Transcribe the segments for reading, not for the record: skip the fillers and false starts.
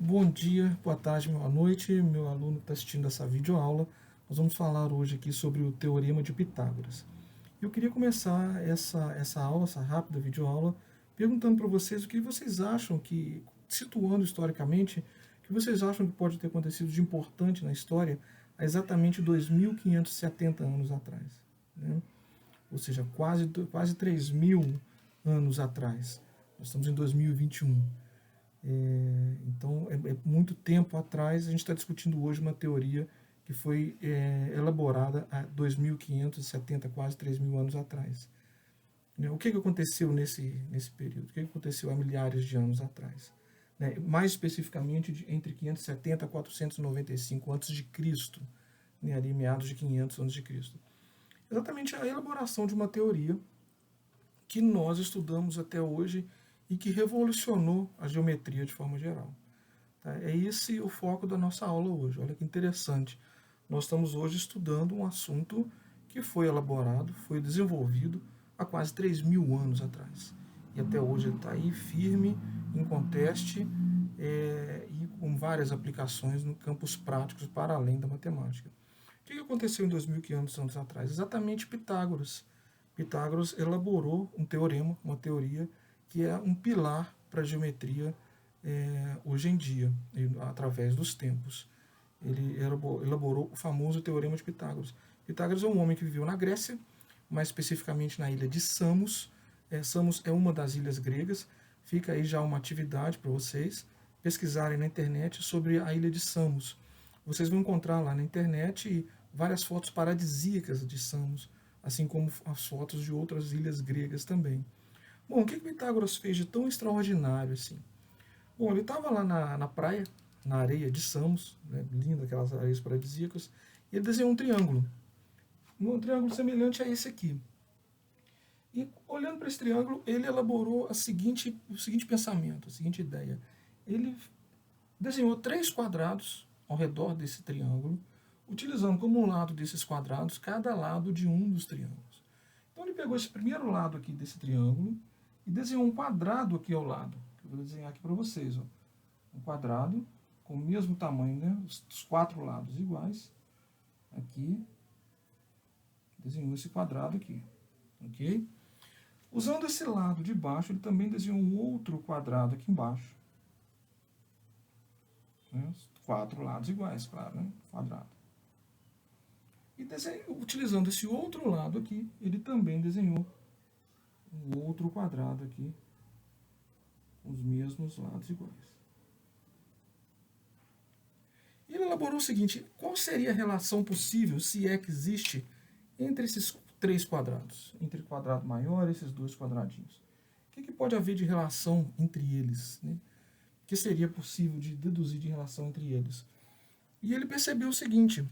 Bom dia, boa tarde, boa noite, meu aluno que está assistindo essa videoaula. Nós vamos falar hoje aqui sobre o Teorema de Pitágoras. Eu queria começar essa aula, essa rápida videoaula, perguntando para vocês o que vocês acham que, situando historicamente, o que vocês acham que pode ter acontecido de importante na história há exatamente 2.570 anos atrás, né? Ou seja, quase 3.000 anos atrás. Nós estamos em 2021. Então, é muito tempo atrás, a gente está discutindo hoje uma teoria que foi elaborada há 2.570, quase 3.000 anos atrás. O que aconteceu nesse período? O que aconteceu há milhares de anos atrás? Mais especificamente, entre 570 a 495 a.C., ali meados de 500 a.C. Exatamente a elaboração de uma teoria que nós estudamos até hoje e que revolucionou a geometria de forma geral. Tá? É esse o foco da nossa aula hoje. Olha que interessante. Nós estamos hoje estudando um assunto que foi elaborado, foi desenvolvido há quase 3.000 anos atrás. E até hoje ele está aí firme, em conteste, e com várias aplicações no campos práticos para além da matemática. O que aconteceu em 2.500 anos atrás? Exatamente Pitágoras. Pitágoras elaborou um teorema, uma teoria, que é um pilar para a geometria hoje em dia, através dos tempos. Ele elaborou o famoso Teorema de Pitágoras. Pitágoras é um homem que viveu na Grécia, mais especificamente na ilha de Samos. Samos é uma das ilhas gregas. Fica aí já uma atividade para vocês pesquisarem na internet sobre a ilha de Samos. Vocês vão encontrar lá na internet várias fotos paradisíacas de Samos, assim como as fotos de outras ilhas gregas também. Bom, o que Pitágoras fez de tão extraordinário assim? Bom, ele estava lá na praia, na areia de Samos, né, linda aquelas areias paradisíacas, e ele desenhou um triângulo. Um triângulo semelhante a esse aqui. E olhando para esse triângulo, ele elaborou o seguinte pensamento, a seguinte ideia. Ele desenhou 3 quadrados ao redor desse triângulo, utilizando como um lado desses quadrados cada lado de um dos triângulos. Então ele pegou esse primeiro lado aqui desse triângulo e desenhou um quadrado aqui ao lado, que eu vou desenhar aqui para vocês. Ó. Um quadrado com o mesmo tamanho, né? Os 4 lados iguais. Aqui, desenhou esse quadrado aqui, ok? Usando esse lado de baixo, ele também desenhou um outro quadrado aqui embaixo. Né? 4 lados iguais, claro, né? Quadrado. E utilizando esse outro lado aqui, ele também desenhou um outro quadrado aqui, com os mesmos lados iguais. E ele elaborou o seguinte: qual seria a relação possível, se é que existe, entre esses 3 quadrados? Entre o quadrado maior e esses 2 quadradinhos. O que pode haver de relação entre eles? Né? O que seria possível de deduzir de relação entre eles? E ele percebeu o seguinte: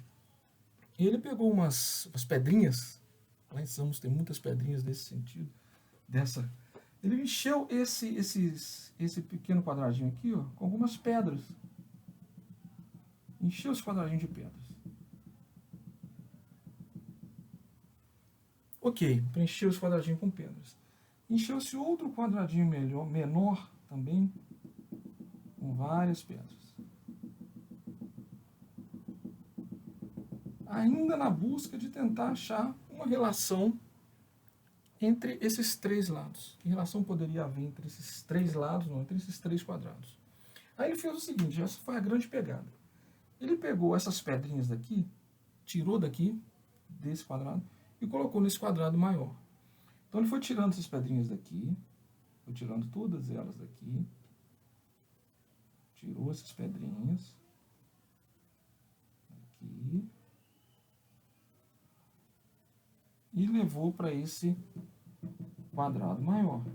ele pegou umas pedrinhas, lá em Samos tem muitas pedrinhas nesse sentido, ele encheu esse pequeno quadradinho aqui, ó, com algumas pedras. Encheu esse quadradinho de pedras. Ok, preencheu esse quadradinho com pedras. Encheu-se outro quadradinho menor também, com várias pedras. Ainda na busca de tentar achar uma relação entre esses 3 lados. Que relação poderia haver entre esses 3 lados, não, entre esses 3 quadrados? Aí ele fez o seguinte, essa foi a grande pegada. Ele pegou essas pedrinhas daqui, tirou daqui, desse quadrado, e colocou nesse quadrado maior. Então ele foi tirando essas pedrinhas daqui, foi tirando todas elas daqui, tirou essas pedrinhas, aqui, e levou para esse quadrado maior.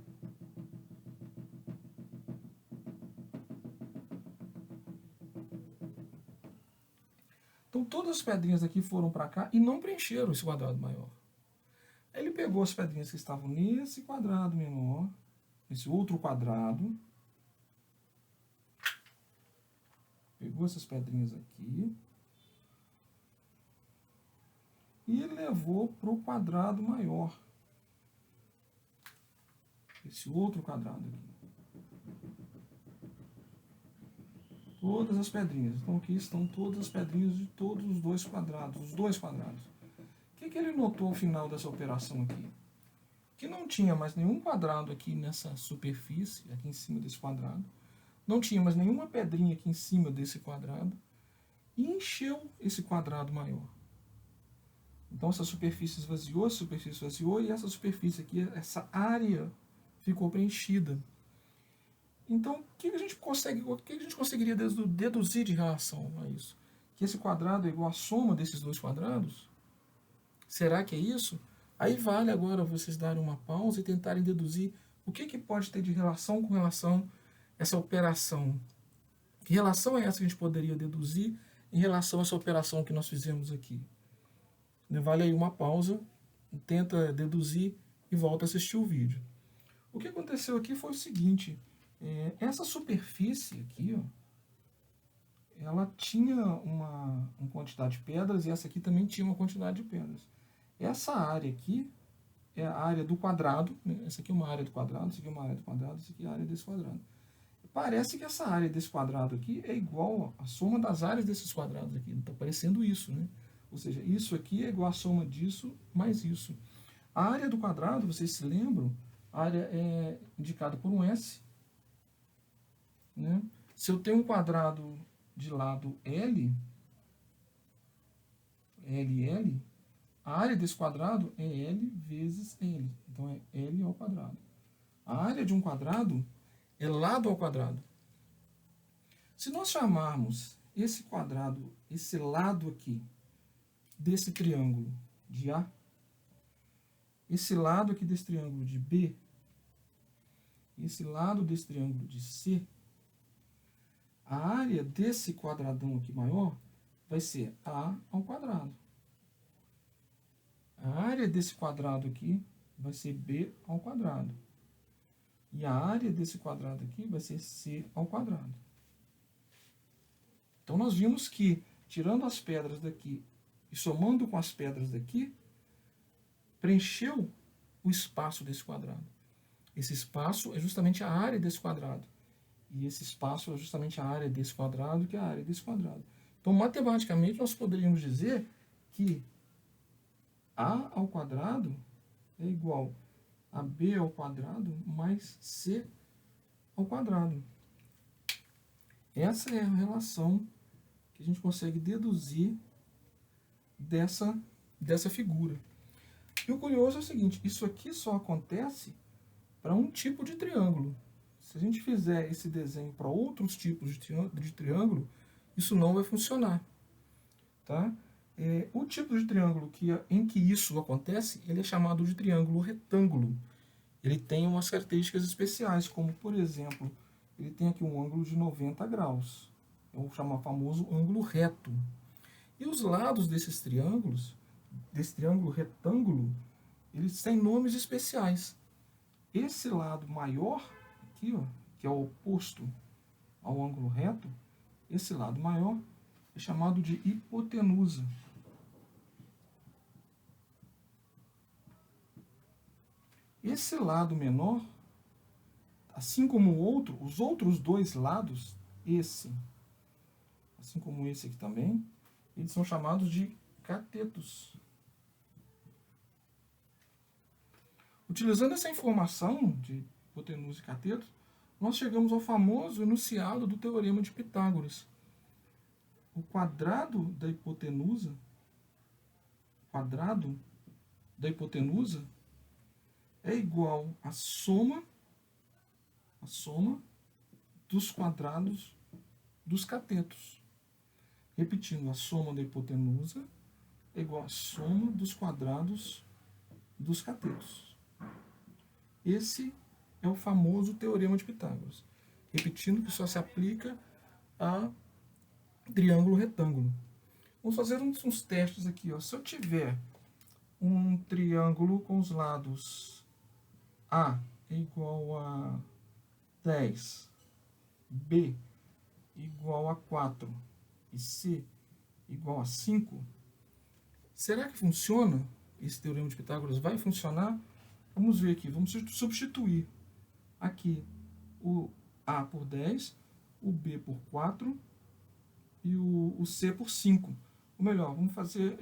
Então todas as pedrinhas aqui foram para cá e não preencheram esse quadrado maior. Aí ele pegou as pedrinhas que estavam nesse quadrado menor, esse outro quadrado, pegou essas pedrinhas aqui e levou para o quadrado maior, esse outro quadrado aqui. Todas as pedrinhas. Então aqui estão todas as pedrinhas de todos os dois quadrados, os dois quadrados. O que ele notou ao final dessa operação aqui? Que não tinha mais nenhum quadrado aqui nessa superfície, aqui em cima desse quadrado. Não tinha mais nenhuma pedrinha aqui em cima desse quadrado. E encheu esse quadrado maior. Então essa superfície esvaziou e essa superfície aqui, essa área ficou preenchida. Então o que a gente conseguiria deduzir de relação a isso? Que esse quadrado é igual à soma desses dois quadrados? Será que é isso? Aí vale agora vocês darem uma pausa e tentarem deduzir o que pode ter de relação com relação a essa operação. Que relação é essa que a gente poderia deduzir em relação a essa operação que nós fizemos aqui? Vale aí uma pausa, tenta deduzir e volta a assistir o vídeo. O que aconteceu aqui foi o seguinte, essa superfície aqui, ó, ela tinha uma quantidade de pedras e essa aqui também tinha uma quantidade de pedras. Essa área aqui é a área do quadrado, né? Essa aqui é uma área do quadrado, essa aqui é uma área do quadrado, essa aqui é a área desse quadrado. Parece que essa área desse quadrado aqui é igual à soma das áreas desses quadrados aqui. Está parecendo isso, né? Ou seja, isso aqui é igual à soma disso mais isso. A área do quadrado, vocês se lembram? A área é indicada por um S. Né? Se eu tenho um quadrado de lado L, L, a área desse quadrado é L vezes L. Então é L ao quadrado. A área de um quadrado é lado ao quadrado. Se nós chamarmos esse quadrado, esse lado aqui, desse triângulo de A, esse lado aqui desse triângulo de B, esse lado desse triângulo de C, a área desse quadradão aqui maior vai ser A ao quadrado. A área desse quadrado aqui vai ser B ao quadrado. E a área desse quadrado aqui vai ser C ao quadrado. Então, nós vimos que, tirando as pedras daqui e somando com as pedras daqui, preencheu o espaço desse quadrado. Esse espaço é justamente a área desse quadrado. E esse espaço é justamente a área desse quadrado, que é a área desse quadrado. Então, matematicamente, nós poderíamos dizer que A ao quadrado é igual a B ao quadrado mais C ao quadrado. Essa é a relação que a gente consegue deduzir dessa figura. E o curioso é o seguinte, isso aqui só acontece para um tipo de triângulo. Se a gente fizer esse desenho para outros tipos de triângulo, isso não vai funcionar. Tá? O tipo de triângulo em que isso acontece, ele é chamado de triângulo retângulo. Ele tem umas características especiais, como, por exemplo, ele tem aqui um ângulo de 90 graus. É o famoso ângulo reto. E os lados desses triângulos, desse triângulo retângulo, eles têm nomes especiais. Esse lado maior, aqui, ó, que é o oposto ao ângulo reto, esse lado maior é chamado de hipotenusa. Esse lado menor, assim como o outro, os outros dois lados, assim como esse aqui também, eles são chamados de catetos. Utilizando essa informação de hipotenusa e cateto, nós chegamos ao famoso enunciado do Teorema de Pitágoras. O quadrado da hipotenusa é igual à soma dos quadrados dos catetos. Repetindo, a soma da hipotenusa é igual à soma dos quadrados dos catetos. Esse é o famoso Teorema de Pitágoras. Repetindo, que só se aplica a triângulo retângulo. Vamos fazer uns testes aqui. Ó. Se eu tiver um triângulo com os lados A igual a 10, B igual a 4 e C igual a 5, será que funciona? Esse Teorema de Pitágoras vai funcionar? Vamos ver aqui, vamos substituir aqui o A por 10, o B por 4 e o C por 5. Ou melhor, vamos fazer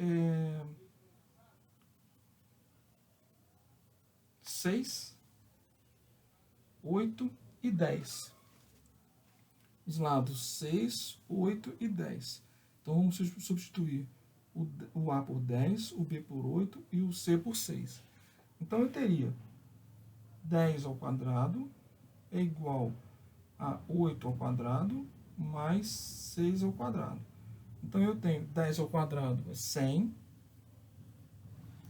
6, 8 e 10. Os lados 6, 8 e 10. Então vamos substituir o A por 10, o B por 8 e o C por 6. Então eu teria 10 ao quadrado é igual a 8 ao quadrado mais 6 ao quadrado. Então eu tenho 10 ao quadrado é 100,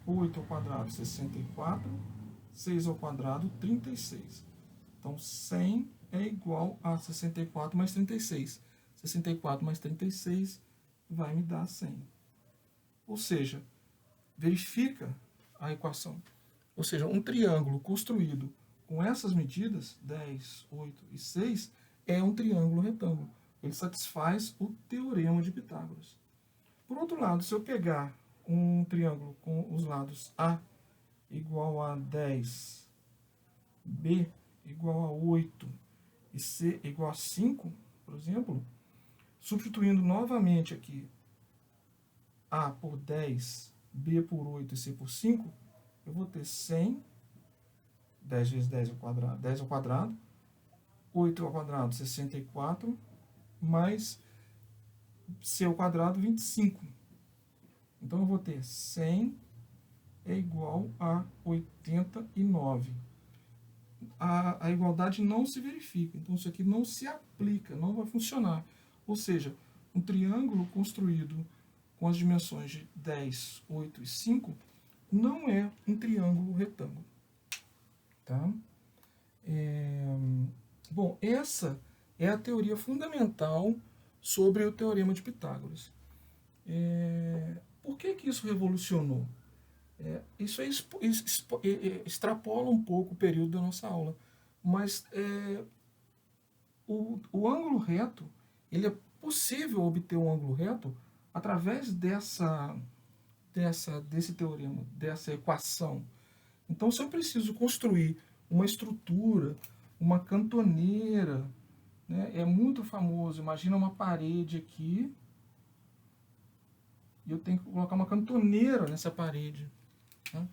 8 ao quadrado 64, 6 ao quadrado 36. Então 100 é igual a 64 mais 36. 64 mais 36 vai me dar 100. Ou seja, verifica a equação. Ou seja, um triângulo construído com essas medidas, 10, 8 e 6, é um triângulo retângulo. Ele satisfaz o teorema de Pitágoras. Por outro lado, se eu pegar um triângulo com os lados A igual a 10, B igual a 8 e C igual a 5, por exemplo, substituindo novamente aqui A por 10, B por 8 e C por 5, eu vou ter 100, 10 vezes 10 ao quadrado, 10 ao quadrado, 8 ao quadrado, 64, mais C ao quadrado, 25. Então eu vou ter 100 é igual a 89. A igualdade não se verifica, então isso aqui não se aplica, não vai funcionar. Ou seja, um triângulo construído com as dimensões de 10, 8 e 5 não é um triângulo retângulo. Tá? Bom, essa é a teoria fundamental sobre o Teorema de Pitágoras. Por que isso revolucionou? Isso aí extrapola um pouco o período da nossa aula, mas o ângulo reto, ele é possível obter um ângulo reto através desse teorema, dessa equação. Então, se eu preciso construir uma estrutura, uma cantoneira, né, é muito famoso, imagina uma parede aqui, e eu tenho que colocar uma cantoneira nessa parede. Né?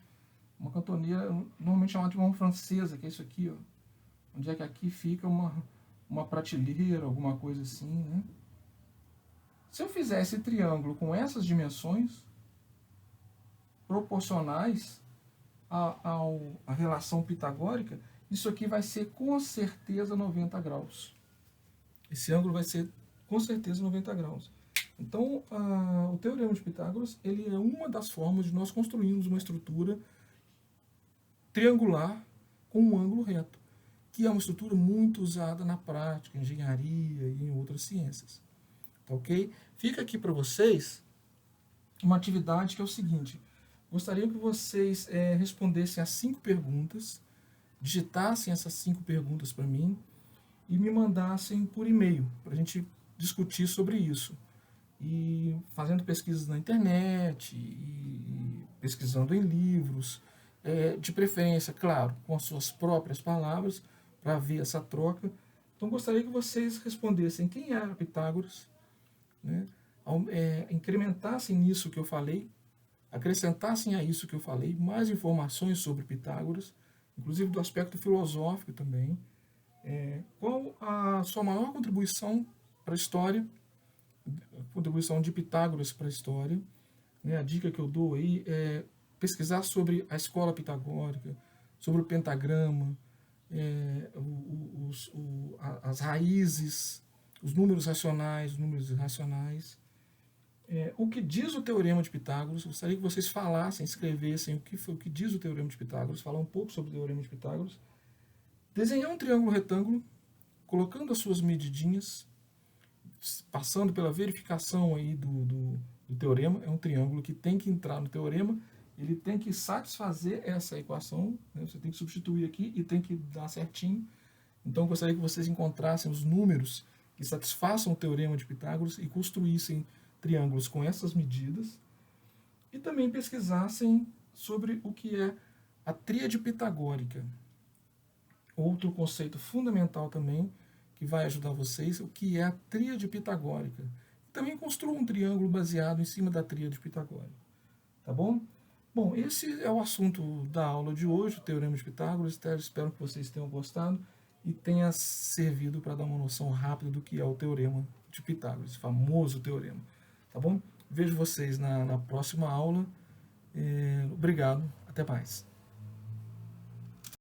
Uma cantoneira, normalmente chamada de mão francesa, que é isso aqui, ó, onde é que aqui fica uma prateleira, alguma coisa assim. Né? Se eu fizer esse triângulo com essas dimensões proporcionais à relação pitagórica, isso aqui vai ser com certeza 90 graus. Esse ângulo vai ser com certeza 90 graus. Então, o Teorema de Pitágoras ele é uma das formas de nós construirmos uma estrutura triangular com um ângulo reto, que é uma estrutura muito usada na prática, em engenharia e em outras ciências. Tá ok? Fica aqui para vocês uma atividade que é o seguinte: gostaria que vocês respondessem as 5 perguntas, digitassem essas 5 perguntas para mim e me mandassem por e-mail, para a gente discutir sobre isso. E fazendo pesquisas na internet, e pesquisando em livros, de preferência, claro, com as suas próprias palavras, para haver essa troca. Então, gostaria que vocês respondessem quem era Pitágoras, né? Incrementassem nisso que eu falei, acrescentassem a isso que eu falei mais informações sobre Pitágoras, inclusive do aspecto filosófico também. Qual a sua maior contribuição para a história, a contribuição de Pitágoras para a história? Né? A dica que eu dou aí é pesquisar sobre a escola pitagórica, sobre o pentagrama, as raízes, os números racionais, os números irracionais. O que diz o Teorema de Pitágoras? Gostaria que vocês falassem, escrevessem o que diz o Teorema de Pitágoras, falar um pouco sobre o Teorema de Pitágoras. Desenhar um triângulo retângulo, colocando as suas medidinhas, passando pela verificação aí do teorema. É um triângulo que tem que entrar no teorema, ele tem que satisfazer essa equação, né? Você tem que substituir aqui e tem que dar certinho. Então, eu gostaria que vocês encontrassem os números que satisfaçam o Teorema de Pitágoras e construíssem triângulos com essas medidas. E também pesquisassem sobre o que é a tríade pitagórica. Outro conceito fundamental também, que vai ajudar vocês, o que é a tríade pitagórica. também construa um triângulo baseado em cima da tríade pitagórica. Tá bom? Bom, esse é o assunto da aula de hoje, o Teorema de Pitágoras. Espero que vocês tenham gostado e tenha servido para dar uma noção rápida do que é o Teorema de Pitágoras, esse famoso teorema. Tá bom? Vejo vocês na próxima aula. Obrigado, até mais.